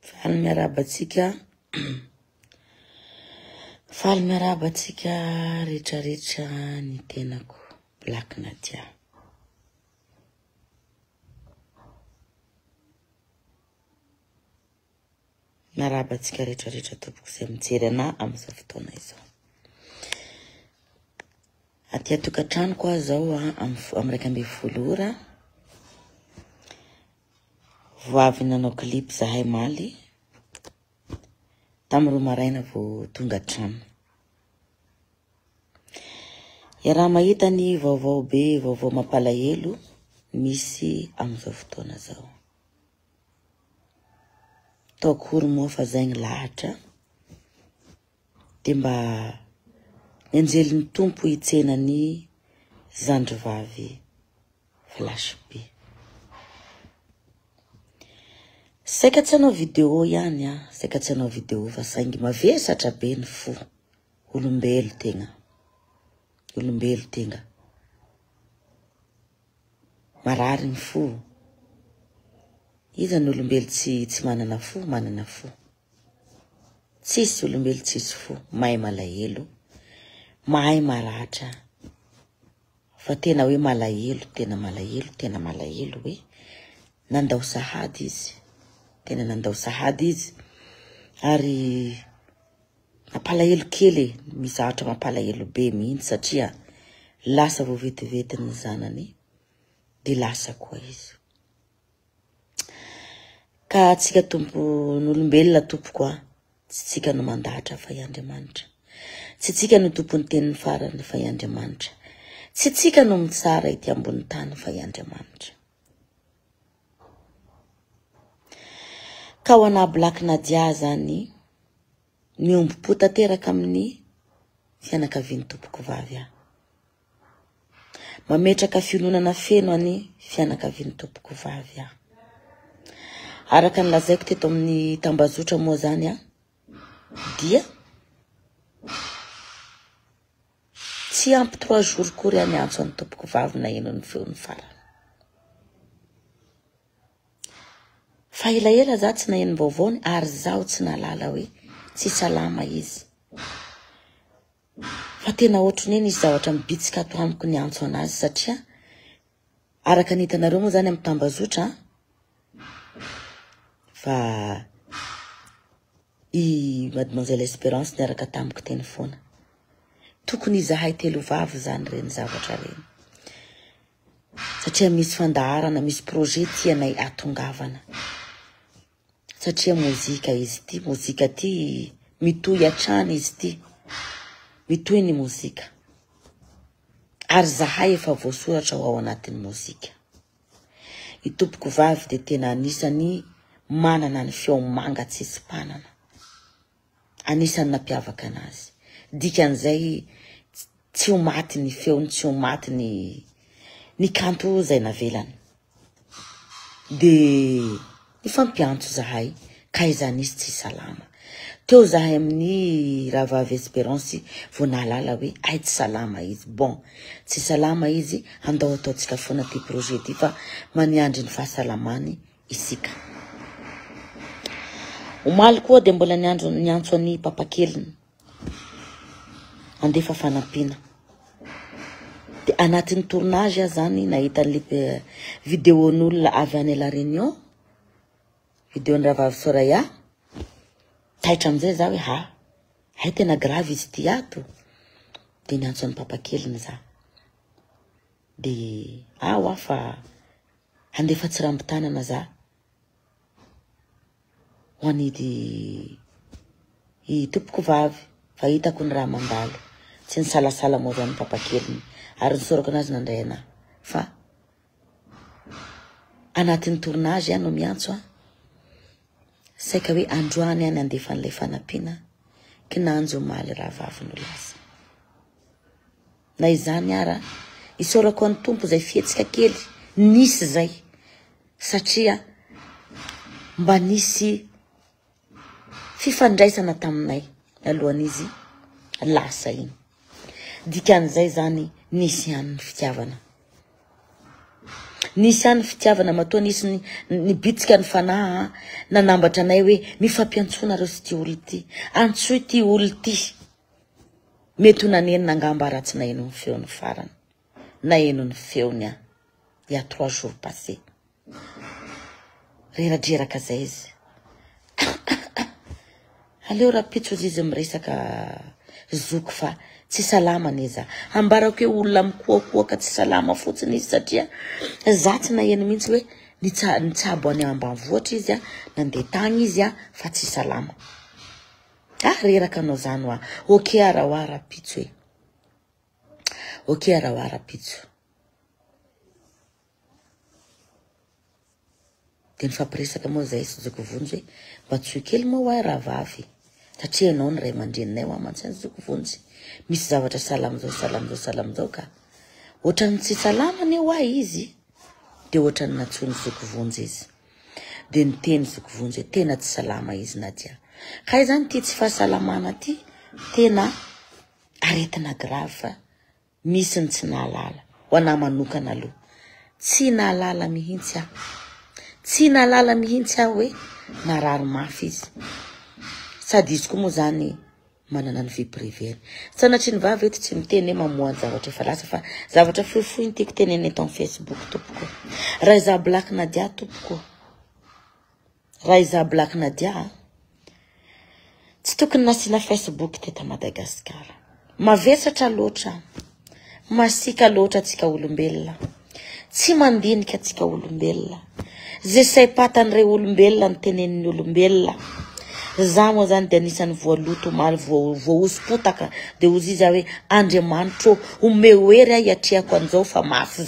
Faly miarabantsika rehetrarehetra ny tenako Black Nadia. Miarabantsika rehetrarehetra tompoko izay mijery ana amin'izao fotoana izao. Aty atokantrano koa zao amin'ny 1:30 ora. Voavy nanao clip zahay maly. Tamin'ny 2 maraina vao tonga trano. Raha mahita ny vaovao be, vaovao mampalahelo misy amin'izao fotoana zao. Taokory moa fa zay ny lahatra. Dia mba enjelin'ny tompo hitsenany zandrivavy Flash B. Saika tsy hanao vidéo ihany saika tsy hanao vidéo fa saingy mavesatra be ny fo. Olombelo tegna. Olombelo tegna. Marary ny fo. Iza ny olombelo tsy manana fo, manana fo. Tsisy olombelo tsisy fo, mahay malahelo, mahay maratra. Fa tena hoe malahelo, tena malahelo, tena malahelo hoe nandao sahady izy. Tena nandao sahady izy. Ary mampalahelo kely, mizahatra mampalahelo be mihitsy satria lasa vao vetivety ny zanany, dia lasa koa izy. Ka tsika tompo n'olombelona tompo koa, tsy tsika no mandahatra fa i Andriamanitra. Tsy tsika no tompo ny teniny farany fa i Andriamanitra. Tsy tsika no mitsara ity ambony tany fa i Andriamanitra. Ka ho ana Black Nadia zany, miombo-po tanteraka amin'ny fianakavian'ny tompoko vavy aho. Mametraka fiononana feno any fianakavian'ny tompoko vavy aho. Araka ny lazaiko teto amin'ny tambazotra moa zany dia tsy ampy 3 jours kory any antso an'ny tompoko vavy na eno ny feon'ny farany. Fa elaela za tsy naheno vaovaony ary zaho tsy nalala hoe tsy salama izy. Fa tena ohatrany izy zavatra mibitsika ato amiko ny antso anazy satria araka ny hitanareo moa zany amin'ny tambazotra fa i Mademoiselle Espérance niaraka tamiko teny foana. Tokony izahay 3 vavy zany reny zavatra reny. Satria misy fandaharana, misy projet tianay atongavana. Satria mozika izy ty, mozika ty mitohy hatrany izy ty. Mitohy ny mozika. Ary zahay efa voasoratra ao anatin'ny mozika. I tompoko vavy dia tena anisany manana ny feo manga tsisy mpanana. Anisany nampiavaka anazy. Dikan'izay tsy ho maty ny feony, tsy ho maty ny kanto zay navelany. Dia ny fampiantso zahay ka izany izy tsy salama. Teo zahay amin'ny Ravavy Espérance vao nalala hoe ay tsy salama izy. Bon, tsy salama izy, andao ataotsika foana ty projet ty fa maniandry ny fahasalamany isika. Omaly koa dia mbola niantso any papakeliny. Andefa fanampiana. Dia anatin'ny tournage zany nahita ny vidéon'olona avy any La Réunion. Vidéon'ny Ravavy Soraya. Taitra amin'izay za hoe hay tena grave izy ty ato. Dia niantso any papakeliny za. Dia fa andefa tsirambitanana za. Ho an'idy i tompoko vavy fa hitako ny raha mandalo. Tsy nisalasala moa zany papakeliny. Ary nisorako anazy nandray anahy. Fa anatin'ny tournage no miantso saika hoe androany any andefa an'ilay fanampiana kinanjo maly raha vavy no lasa. Na izany ara isorako an'ny tompo zay fietsika kely nisy zay satria mba nisy fifandraisana taminay alohan'izy lasa iny. Dikan'izay zany nisy ihany ny fitiavana. nisy any fitiavana matoa nisy ny bitsika ny fanahy nanambatra anay hoe mifampiantsoana reo sy ty olo ty antsoy ty olo ty mety ho nanenina angamba ratsy naeno ny feony farany naeno ny feony a il y a 3 jours passés reradreraka zay izy aleo rapitso izy miresaka zoko fa tsy salama neza ambarako hoe olona mikoakoaka tsy salama fotsiny izy satria zatsy naeno mihitsy hoe nitsabo any ambanivohitra izy a nandeha tagny izy a fa tsy salama reraka anao zany hoa ok arahoa rapitso hoe ok arahoa rapitso de nifampiresaka moa zay sy zoko vonjy hoe mba tsoy kely moa hoa raha vavy satria anao ny ray aman-dreninay hoa mantsy ny zoko vonjy misy zavatra salamzao ka ohatrany tsy salama ne hoa izy de ohatrany natsony zoko vonjy izy de niteny zoko vonjy tena tsy salama izy nadia kay zany ty tsy fahasalamana ty tena aretina grave fa misy ny tsy nahalala ho ana manokana aloha tsy nahalala mihitsy tsy nahalala mihitsy hoe narary mafy izy sady izy koa moa zany manana ny vie privée sanatria ny vavy eto tsy miteny hoe mamoany zavatra efa lasa fa zavatra fohifohy tiako teneny eto amin'ny Facebook tompoko raha iza Black Nadia tompoko raha iza Black Nadia tsy tokony nasina Facebook teto Madagasikara mavesatra loatra masika loatra tsika olombelona tsy mandinika tsika olombelona zay saim-patan'ireo olombelona ny tenenin'ny olombelona za moa zany de anisany voaloto omaly voaosim-potaka de ozy izy hoe Andriamanitro ome hery a hiatriako an'izao fa mafy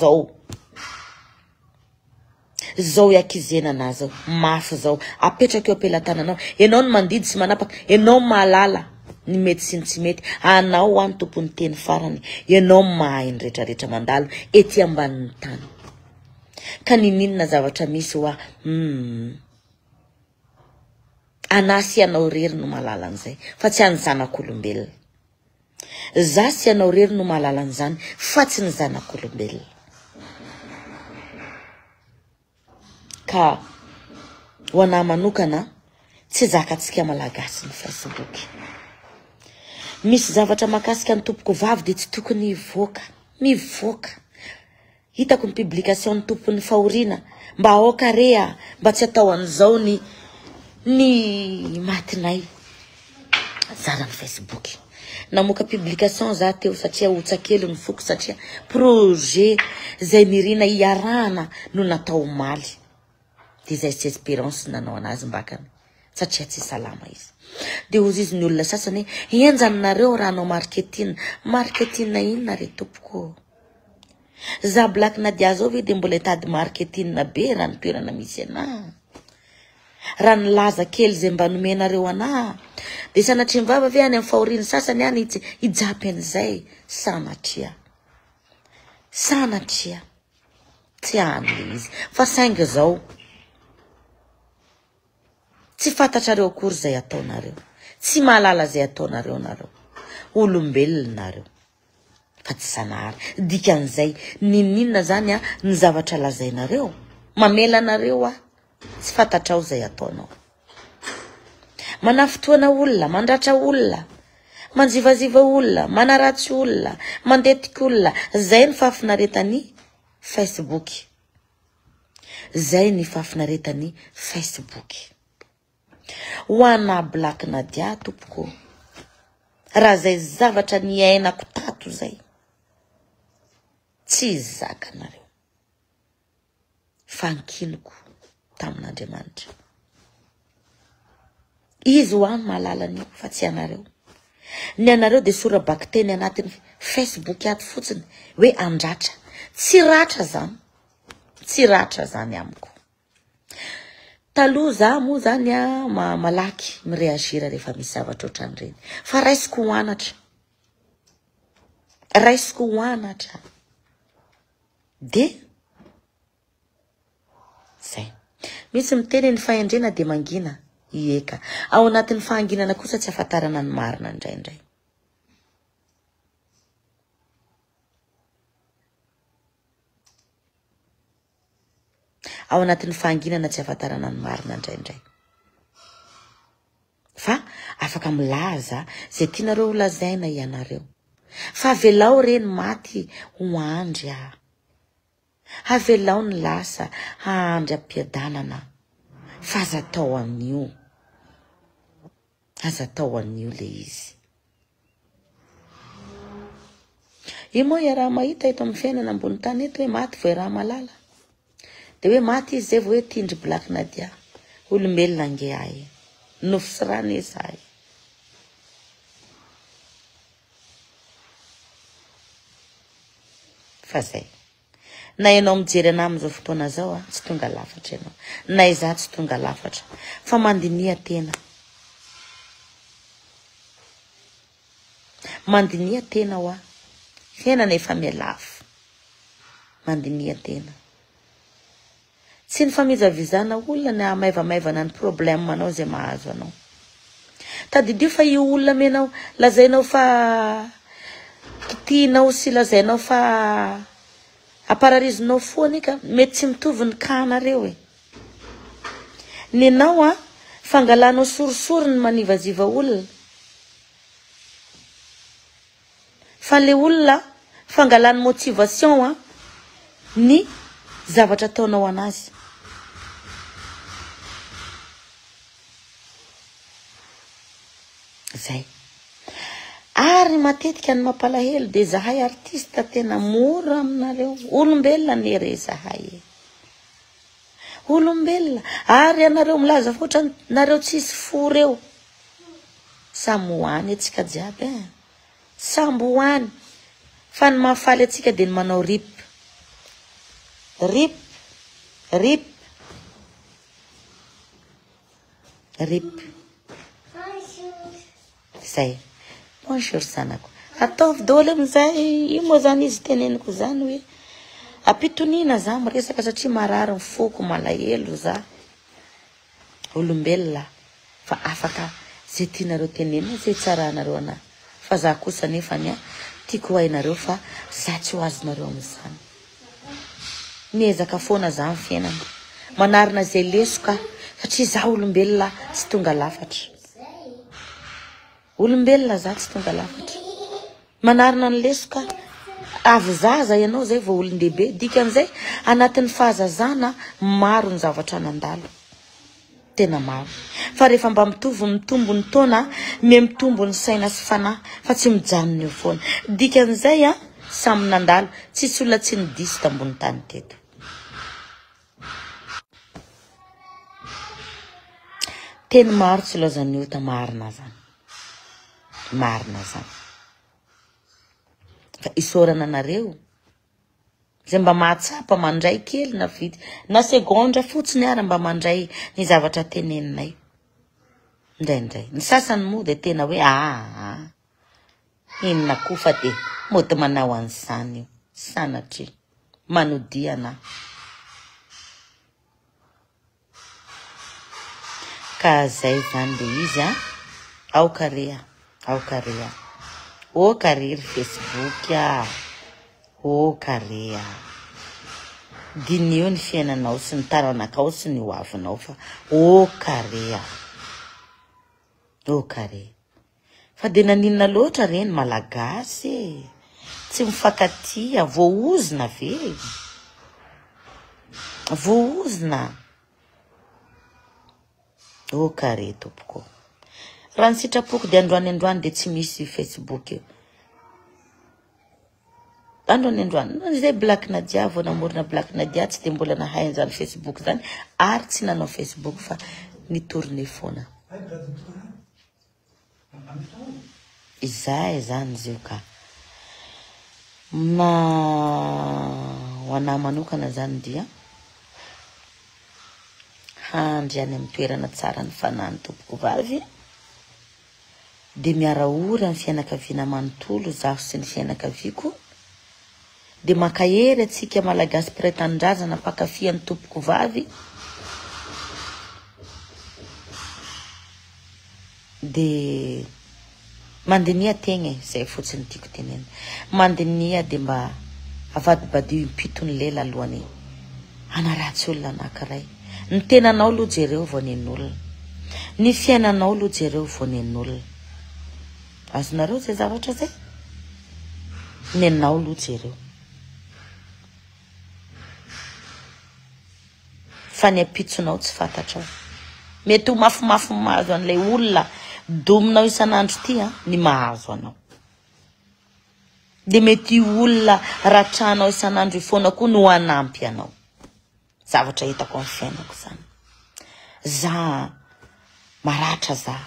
zao iakizena anazy zao mafy zao apetraka eo ampelantananao ianao ny mandidy sy manapaka ianao mahalala ny mety sy ny tsy mety anao any tompony teny farany ianao mahay ny rehetrarehetra mandalo ety ambanin'ny tany ka ninina zavatra misy hoa anasy anao rery no mahalala an'izay fa tsy any zanak'olombelona za sy anao rery no mahalala an'izany fa tsy ny zanak'olombelona ka ho ana manokana tsy zakatsika malagasy ny Facebook misy zavatra makasika ny tompoko vavy de tsy tokony mivoaka hitako ny publication ny tompony fahoriana mba aoka rea mba tsy atao an'izao ny matinay zara ny Facebook namoaka publication za teo satria otsakely ny foko satria projet zay nirina iarahana no natao maly de zay sy espérance nanao anazy mbakany satria tsy salama izy de ozy izy ny olona sasany enjanonareo raha anao marketing inona re tompoko za Black Nadia zao ve de mbola tady marketing be raha ny toerana misy ana raha nilaza kely zay mba nomenareo ana de sanatria mivava ve any amin'ny fahoriany sasany any ijapy an'izay sanatria tsy any izy fa saingy zao tsy fantatrareo akory zay ataonareo tsy mahalala zay ataonareo nareo olombelona nareo fa tsy sanahary dikan'izay ninina zany ny zavatra lazainareo mamelanareo tsy fantatrao zay ataonao manafotoana olona mandratra olona manjivaziva olona manaratsy olona mandetika olona zay ny fafinaretany Facebook ho ana Black Nadia tompoko raha zay zavatra ny ainako tato zay tsy zakanareo fankiniko tamin'Andriamanitra izy ho any mahalala an'io fa tsy anareo ny anareo de sora bakteny anatin'ny Facebook ato fotsiny hoe andratra tsy ratra zany amiko taloha za moa zany malaky mireagira rehefa misy zavatra ohatran'ireny fa raisiko hoanatra de zay misy miteny ny fahendrena de mangina ieka ao anatin'ny fahanginana kosa tsy afatarana ny marina indraindray ao anatin'ny fahanginana tsy afantarana ny marina indraindray. Fa afaka milaza zay tianareo ho lazaina ianareo. Fa avelao reny maty ho andry a. Avelao ny lasa andry ampiadanana. Fa aza tao an'io. Aza tao an'io le izy. Io moa raha mahita eto amin'ny fiainana ambony tany eto hoe maty vao raha malala. De hoe maty izy zay vao hoe tindry Black Nadia. Olombelona nge ahy. Nofo sy rano izahay. Fa zay. Na ianao mijery ana amin'izao fotoana zao tsy tonga lafatra ianao. Na izaho tsy tonga lafatra. Fa mandinia tena. Mandinia tena ho aho. Fiainana efa mialafo. Mandinia tena. Tsy ny famizavizana olona na maivamaivana ny problème anao zay mahazo anao. Tadidio fa io olona menao lazainao fa kitihinao sy lazainao fa apararizinao foana ka mety tsy mitovy ny kahanareo e. Nenao fangalanao sorisory ny manivaziva olona. Fa le olona fangalany motivation ny zavatra ataonao anazy. Zay. Ary matetika ny mampalahelo de zahay artista tena mora aminareo. Olombelona nere zahay. Olombelona. Ary anareo milaza fotra nareo tsisy fo reo. Samby hoany atsika jiaby samby hoany. Fa ny mahafaly atsika de ny manao rip. Rip. Rip. Rip. Zay. Bonjour sanako. Ataovy daholo amizay. Io moa zany izy teneniko zany hoe apitonina za miresaka satria marary ny foko malahelo za. Olombelona. Fa afaka zay tianareo tenenina zay tsaranareo ana. Fa za kosa nefany tiako hainareo fa za tsy ho azonareo amizany. Miezaka foana za amin'ny fiainana. Manarina zay lesoka satria za olombelona tsy tonga lafatra. Olombelona za tsy tonga lafatra. Manarina ny lesoka avy zaza ianao zay vao olon-dehibe. Dikan'izay anatin'ny fahazazana maro ny zavatra nandalo. Tena maro. Fa rehefa mba mitombo ny taona mitombo ny saina sy fanahy fa tsy mijanona eo foana. Dikan'izay samy nandalo tsisy olona tsy nidisy tambony tany teto. Teny maro tsy laozan'ny ota marina zany. Marina zany. Fa isorana nareo. Zay mba mahatsapa mandray kely na vity. Na segondra fotsiny ara mba mandray ny zavatra teneninay. Ndray. Ny sasany moa de tena hoe inona koa fa de mody manao an'izany io. Sanatry. Manodiana. Ka zay zany de izy ao karea. Ao karea. O kariry Facebook O karea. Dinio ny fiainanao sy ny taranakao sy ny hoavinao fa o karea. O karea. Fa de naninona loatra reny malagasy. Tsy mifankatia. Voaozina ve. Voaozina. O karea tompoko. Raha ny sitrapoko de androany de tsy misy Facebook io. Androany. Zay Black Nadia vao namorona Black Nadia tsy de mbola nahay an'izany Facebook zany. Ary tsy nanao Facebook fa nitourné foana. Izay zany zio ka. Ho anahy manokana zany dia handry any amin'ny toerana tsara ny fanahy ny tompoko vavy. De miara ora ny fianakaviana manontolo zaho sy ny fianakaviako. De makahery atsika malagasy mpiray-tanindrazana mpakafia ny tompoko vavy. De mandinia tegna zay fotsiny tiako tenena. Mandinia de mba avadibadio impito ny lela alohany. Anaratsy olona anankiray. Ny tenanao aloha jereo vao nenin'olona. Ny fiainanao aloha jereo vao nenin'olona. Azonareo zay zavatra zay? Neninao aloha jereo. Fa ny apitsonao tsy fantatrao. Mety ho mafimafy mahazo an'ilay olona dominao isan'andro ty ny mahazo anao. De mety olona ratranao isan'andro ifoana koa no anampy anao. Zavatra hitako amin'ny fiainako zany. Za maratra za.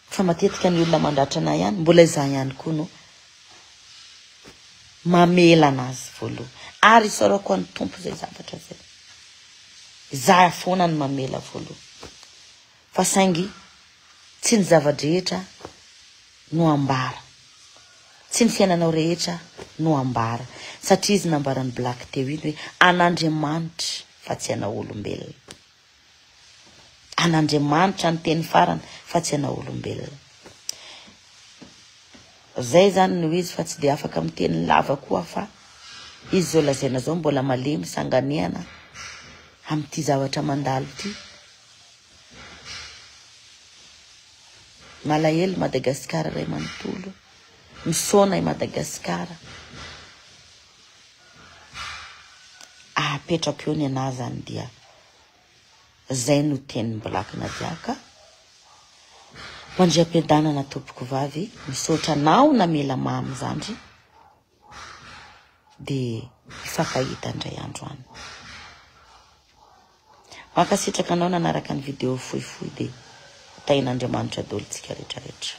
Fa matetika ny olona mandratra anay ihany, mbola za ihany koa no mamela anazy voaloha. Ary isaorako ny tompo zay zavatra zay. Za foana ny mamela voaloha. Fa saingy tsy ny zava-drehetra no ambara. Tsy ny fiainanao rehetra no ambara. Satria izy nambarany Black teo iny hoe an'Andriamanitra fa tsy ana olombelona. An'Andriamanitra ny teny farany fa tsy ana olombelona. Zay zany no izy fa tsy de afaka amin'ny teny lava koa fa izy zao lazaina zao mbola malemy sanganiana amin'ity zavatra mandalo ty. Malahelo Madagasikara ray manontolo. Misaona i Madagasikara. Apetrako eo ny anazy zany dia zay no teny Black Nadiaka. Mandriam-piadanana tompoko vavy, misaotra anao namela mamy zandry. De ifakahita indray andro any. Mankasitraka anao nanaraka ny video fohifohy de tain'Andriamanitra daholo tsika rehetrarehetra.